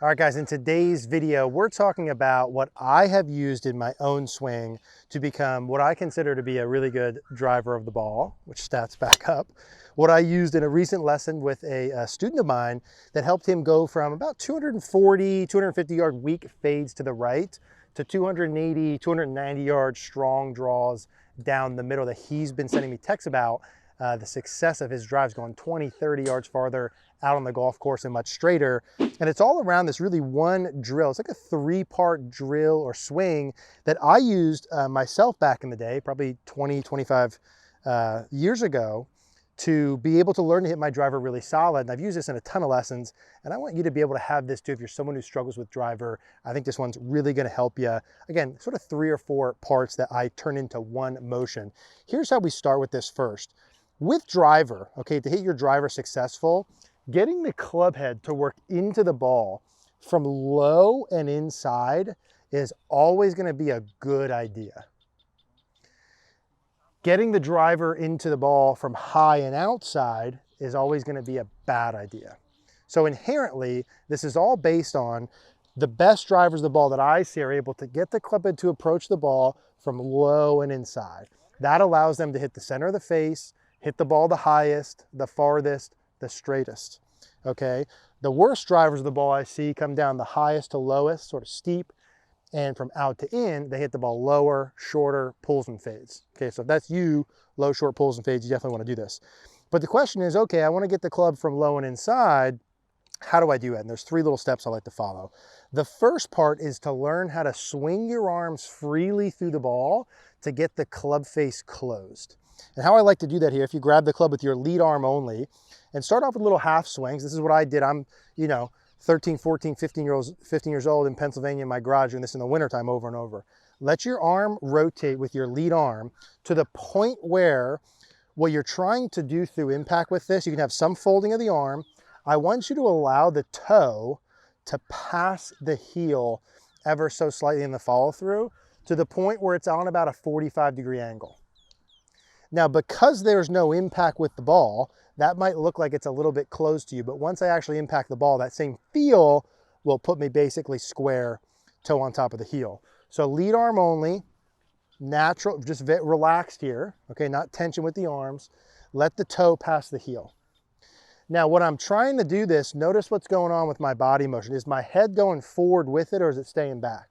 All right, guys, in today's video, we're talking about what I have used in my own swing to become what I consider to be a really good driver of the ball, which stats back up. What I used in a recent lesson with a student of mine that helped him go from about 240, 250 yard weak fades to the right to 280, 290 yard strong draws down the middle that he's been sending me texts about. The success of his drives going 20, 30 yards farther out on the golf course and much straighter. And it's all around this really one drill. It's like a 3-part drill or swing that I used myself back in the day, probably 20, 25 years ago, to be able to learn to hit my driver really solid. And I've used this in a ton of lessons, and I want you to be able to have this too if you're someone who struggles with driver. I think this one's really gonna help you. Again, sort of 3 or 4 parts that I turn into one motion. Here's how we start with this first. With driver, okay, to hit your driver successful, getting the club head to work into the ball from low and inside is always going to be a good idea. Getting the driver into the ball from high and outside is always going to be a bad idea. So inherently, this is all based on the best drivers of the ball that I see are able to get the club head to approach the ball from low and inside. That allows them to hit the center of the face, hit the ball the highest, the farthest, the straightest, okay? The worst drivers of the ball I see come down the highest to lowest, sort of steep, and from out to in, they hit the ball lower, shorter, pulls and fades. Okay, so if that's you, low, short, pulls and fades, you definitely wanna do this. But the question is, okay, I wanna get the club from low and inside, how do I do it? And there's 3 little steps I like to follow. The first part is to learn how to swing your arms freely through the ball to get the club face closed. And how I like to do that here, if you grab the club with your lead arm only and start off with little half swings. This is what I did. I'm, 13, 14, 15 years old in Pennsylvania in my garage doing this in the wintertime over and over. Let your arm rotate with your lead arm to the point where what you're trying to do through impact with this, you can have some folding of the arm. I want you to allow the toe to pass the heel ever so slightly in the follow through to the point where it's on about a 45-degree angle. Now, because there's no impact with the ball, that might look like it's a little bit close to you, but once I actually impact the ball, that same feel will put me basically square, toe on top of the heel. So lead arm only, natural, just relaxed here, okay, not tension with the arms. Let the toe pass the heel. Now, when I'm trying to do this, notice what's going on with my body motion. Is my head going forward with it or is it staying back?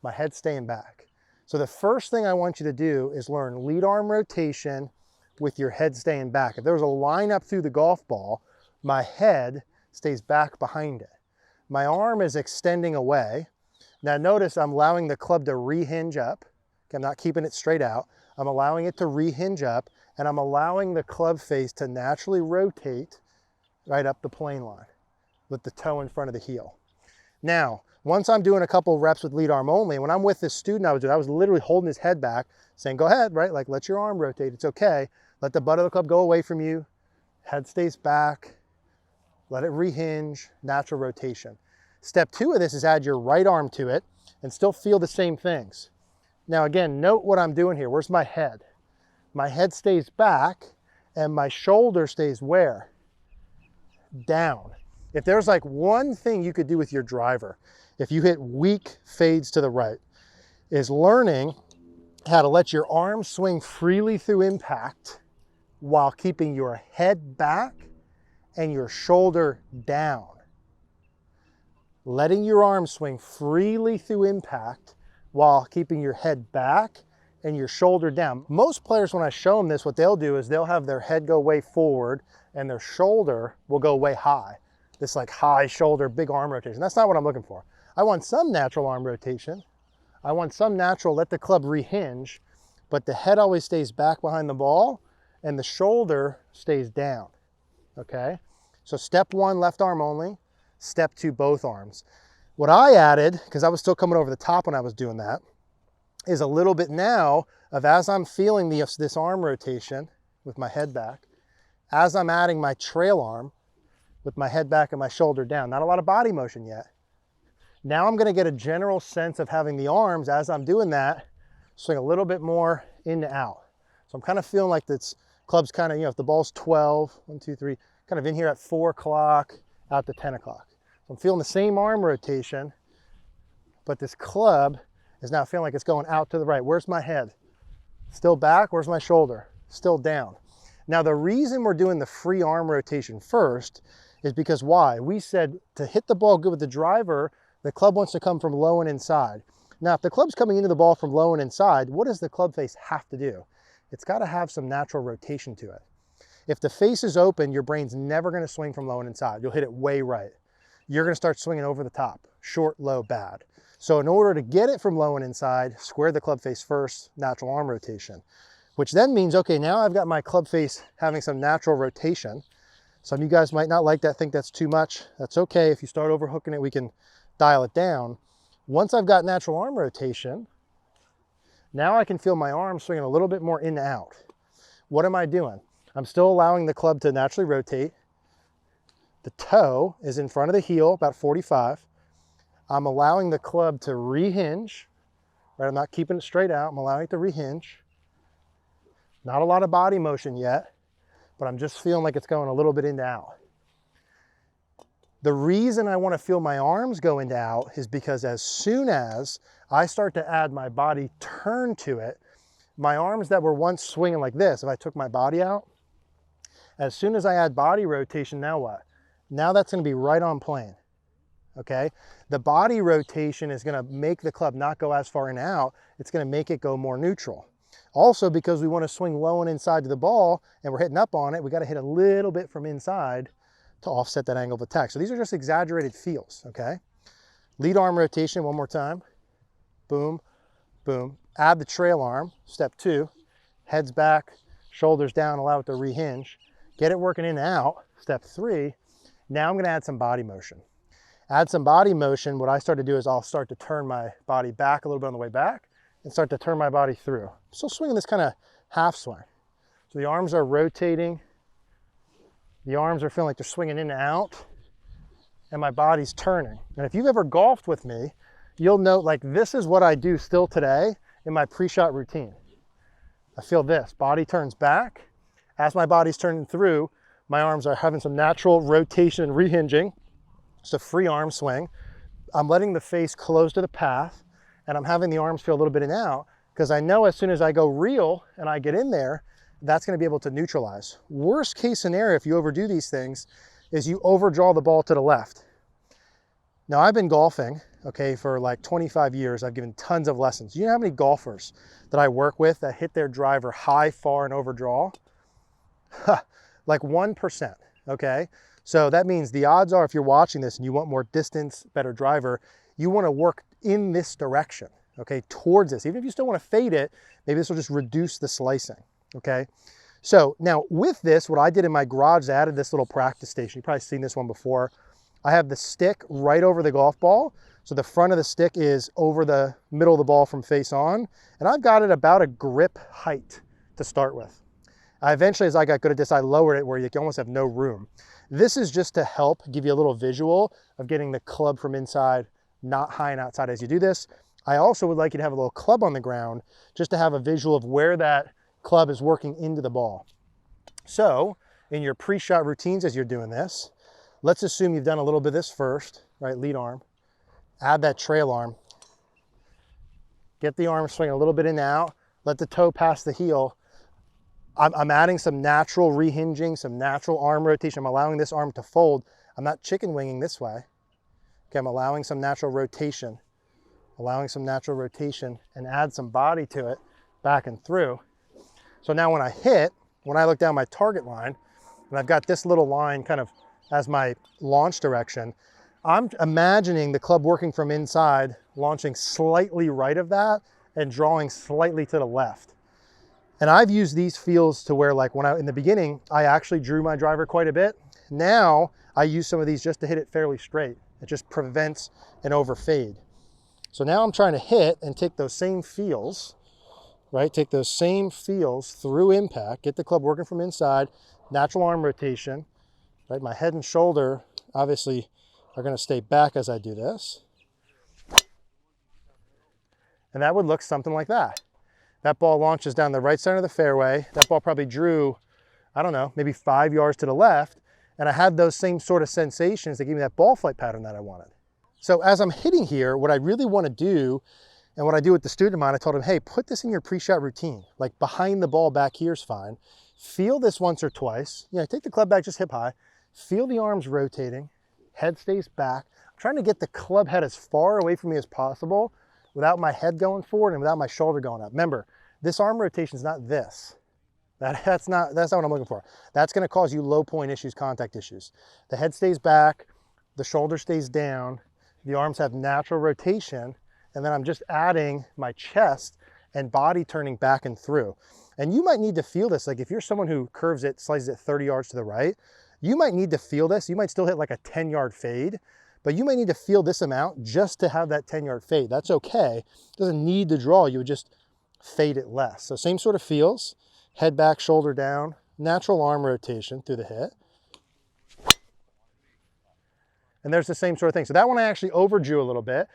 My head's staying back. So the first thing I want you to do is learn lead arm rotation with your head staying back. If there was a line up through the golf ball, my head stays back behind it. My arm is extending away. Now notice I'm allowing the club to rehinge up. Okay, I'm not keeping it straight out. I'm allowing it to rehinge up, and I'm allowing the club face to naturally rotate right up the plane line with the toe in front of the heel. Now, once I'm doing a couple reps with lead arm only, when I'm with this student I was literally holding his head back, saying, go ahead, right? Like, let your arm rotate, it's okay. Let the butt of the club go away from you. Head stays back. Let it rehinge, natural rotation. Step 2 of this is add your right arm to it and still feel the same things. Now again, note what I'm doing here. Where's my head? My head stays back and my shoulder stays where? Down. If there's like one thing you could do with your driver, if you hit weak fades to the right, is learning how to let your arm swing freely through impact while keeping your head back and your shoulder down. Letting your arm swing freely through impact while keeping your head back and your shoulder down. Most players, when I show them this, what they'll do is they'll have their head go way forward and their shoulder will go way high. This like high shoulder, big arm rotation. That's not what I'm looking for. I want some natural arm rotation. I want some natural, let the club rehinge, but the head always stays back behind the ball and the shoulder stays down, okay? So step 1, left arm only. Step 2, both arms. What I added, because I was still coming over the top when I was doing that, is a little bit now of as I'm feeling this arm rotation with my head back, as I'm adding my trail arm with my head back and my shoulder down. Not a lot of body motion yet. Now I'm gonna get a general sense of having the arms, as I'm doing that, swing a little bit more in to out. So I'm kind of feeling like this club's kind of, if the ball's 12, 1, 2, 3, kind of in here at 4 o'clock, out to 10 o'clock. So I'm feeling the same arm rotation, but this club is now feeling like it's going out to the right. Where's my head? Still back, where's my shoulder? Still down. Now the reason we're doing the free arm rotation first is because why? We said to hit the ball good with the driver, the club wants to come from low and inside. Now if the club's coming into the ball from low and inside, what does the club face have to do? It's got to have some natural rotation to it. If the face is open, your brain's never going to swing from low and inside. You'll hit it way right. You're going to start swinging over the top, short, low, bad. So in order to get it from low and inside, square the club face first, natural arm rotation, which then means, okay, now I've got my club face having some natural rotation. Some of you guys might not like that, think that's too much. That's okay. If you start overhooking it, we can dial it down. Once I've got natural arm rotation, now I can feel my arm swinging a little bit more in and out. What am I doing? I'm still allowing the club to naturally rotate. The toe is in front of the heel, about 45. I'm allowing the club to rehinge, right? I'm not keeping it straight out. I'm allowing it to rehinge. Not a lot of body motion yet, but I'm just feeling like it's going a little bit in and out. The reason I want to feel my arms go in and out is because as soon as I start to add my body turn to it, my arms that were once swinging like this, if I took my body out, as soon as I add body rotation, now what? Now that's going to be right on plane, okay? The body rotation is going to make the club not go as far in and out. It's going to make it go more neutral. Also, because we want to swing low and inside to the ball and we're hitting up on it, we got to hit a little bit from inside to offset that angle of attack. So these are just exaggerated feels, okay? Lead arm rotation one more time. Boom, boom. Add the trail arm, step 2. Heads back, shoulders down, allow it to rehinge. Get it working in and out, step 3. Now I'm going to add some body motion. Add some body motion. What I start to do is I'll start to turn my body back a little bit on the way back and start to turn my body through. I'm still swinging this kind of half swing. So the arms are rotating. The arms are feeling like they're swinging in and out, and my body's turning. And if you've ever golfed with me, you'll note like this is what I do still today in my pre-shot routine. I feel this, body turns back. As my body's turning through, my arms are having some natural rotation and rehinging. It's a free arm swing. I'm letting the face close to the path, and I'm having the arms feel a little bit in and out because I know as soon as I go real and I get in there, that's going to be able to neutralize. Worst case scenario, if you overdo these things, is you overdraw the ball to the left. Now I've been golfing, okay, for like 25 years. I've given tons of lessons. You know how many golfers that I work with that hit their driver high, far, and overdraw? Like 1%, okay? So that means the odds are if you're watching this and you want more distance, better driver, you want to work in this direction, okay, towards this. Even if you still want to fade it, maybe this will just reduce the slicing. Okay, so now with this, what I did in my garage, I added this little practice station. You've probably seen this one before. I have the stick right over the golf ball. So the front of the stick is over the middle of the ball from face on. And I've got it about a grip height to start with. Eventually, as I got good at this, I lowered it where you can almost have no room. This is just to help give you a little visual of getting the club from inside, not high and outside as you do this. I also would like you to have a little club on the ground just to have a visual of where that club is working into the ball. So in your pre-shot routines as you're doing this, let's assume you've done a little bit of this first, right? Lead arm, add that trail arm, get the arm swinging a little bit in and out, let the toe pass the heel. I'm adding some natural rehinging, some natural arm rotation. I'm allowing this arm to fold. I'm not chicken winging this way. Okay, I'm allowing some natural rotation, and add some body to it, back and through. So now when I hit, when I look down my target line, and I've got this little line kind of as my launch direction, I'm imagining the club working from inside, launching slightly right of that and drawing slightly to the left. And I've used these feels to where like in the beginning, I actually drew my driver quite a bit. Now I use some of these just to hit it fairly straight. It just prevents an overfade. So now I'm trying to hit and take those same feels, right? Take those same feels through impact, get the club working from inside, natural arm rotation, right? My head and shoulder obviously are going to stay back as I do this. And that would look something like that. That ball launches down the right center of the fairway. That ball probably drew, I don't know, maybe 5 yards to the left. And I had those same sort of sensations that gave me that ball flight pattern that I wanted. So as I'm hitting here, what I really want to do, and what I do with the student of mine, I told him, hey, put this in your pre-shot routine. Like behind the ball back here is fine. Feel this once or twice. You know, take the club back just hip high. Feel the arms rotating. Head stays back. I'm trying to get the club head as far away from me as possible without my head going forward and without my shoulder going up. Remember, this arm rotation is not this. That's not what I'm looking for. That's going to cause you low point issues, contact issues. The head stays back, the shoulder stays down, the arms have natural rotation, and then I'm just adding my chest and body turning back and through. And you might need to feel this. Like if you're someone who curves it, slices it 30 yards to the right, you might need to feel this. You might still hit like a 10-yard fade, but you might need to feel this amount just to have that 10-yard fade. That's okay. It doesn't need to draw. You would just fade it less. So same sort of feels. Head back, shoulder down, natural arm rotation through the hit. And there's the same sort of thing. So that one I actually overdrew a little bit.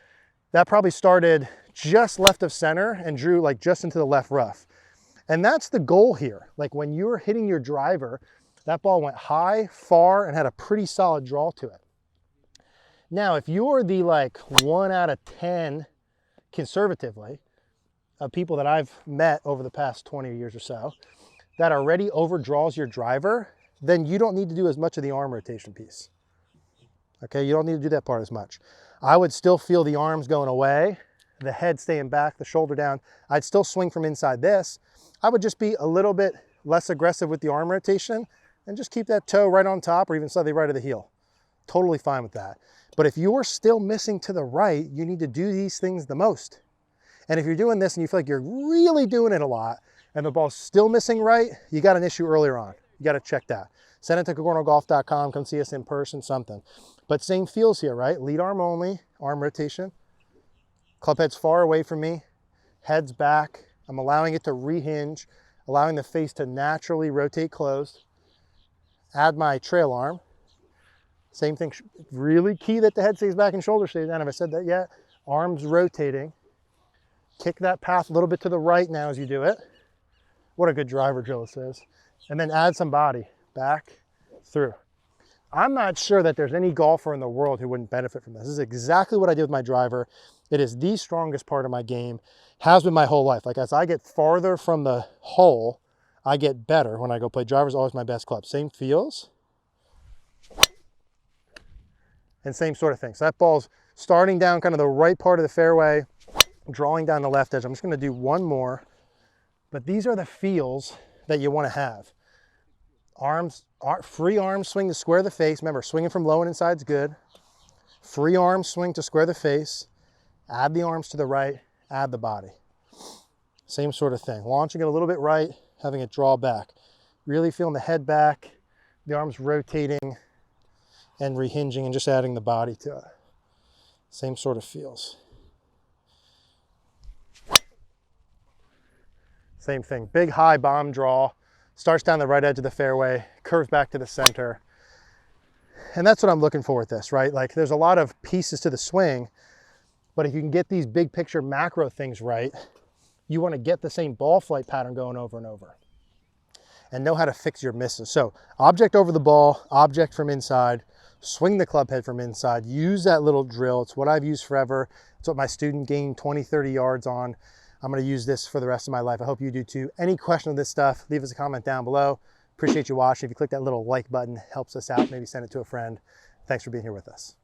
That probably started just left of center and drew like just into the left rough. And that's the goal here. Like when you're hitting your driver, that ball went high, far, and had a pretty solid draw to it. Now, if you're the like 1 out of 10 conservatively of people that I've met over the past 20 years or so that already overdraws your driver, then you don't need to do as much of the arm rotation piece. Okay, you don't need to do that part as much. I would still feel the arms going away, the head staying back, the shoulder down. I'd still swing from inside this. I would just be a little bit less aggressive with the arm rotation and just keep that toe right on top or even slightly right of the heel. Totally fine with that. But if you're still missing to the right, you need to do these things the most. And if you're doing this and you feel like you're really doing it a lot and the ball's still missing right, you got an issue earlier on. You got to check that. Send it to cogornogolf.com, come see us in person, something. But same feels here, right? Lead arm only, arm rotation. Club head's far away from me, head's back. I'm allowing it to rehinge, allowing the face to naturally rotate closed. Add my trail arm. Same thing, really key that the head stays back and shoulder stays down. Have I said that yet? Arms rotating. Kick that path a little bit to the right now as you do it. What a good driver drill this is. And then add some body, back, through. I'm not sure that there's any golfer in the world who wouldn't benefit from this. This is exactly what I did with my driver. It is the strongest part of my game, has been my whole life. Like as I get farther from the hole, I get better when I go play. Driver's always my best club. Same feels. And same sort of thing. So that ball's starting down kind of the right part of the fairway, drawing down the left edge. I'm just going to do one more, but these are the feels that you want to have. Arms, free arm swing to square the face. Remember, swinging from low and inside is good. Free arm swing to square the face. Add the arms to the right, add the body. Same sort of thing. Launching it a little bit right, having it draw back. Really feeling the head back, the arms rotating and rehinging and just adding the body to it. Same sort of feels. Same thing, big high bomb draw, starts down the right edge of the fairway, curves back to the center. And that's what I'm looking for with this, right? Like there's a lot of pieces to the swing, but if you can get these big picture macro things right, you want to get the same ball flight pattern going over and over and know how to fix your misses. So object over the ball, object from inside, swing the club head from inside, use that little drill. It's what I've used forever. It's what my student gained 20, 30 yards on. I'm going to use this for the rest of my life. I hope you do too. Any question on this stuff, leave us a comment down below. Appreciate you watching. If you click that little like button, helps us out. Maybe send it to a friend. Thanks for being here with us.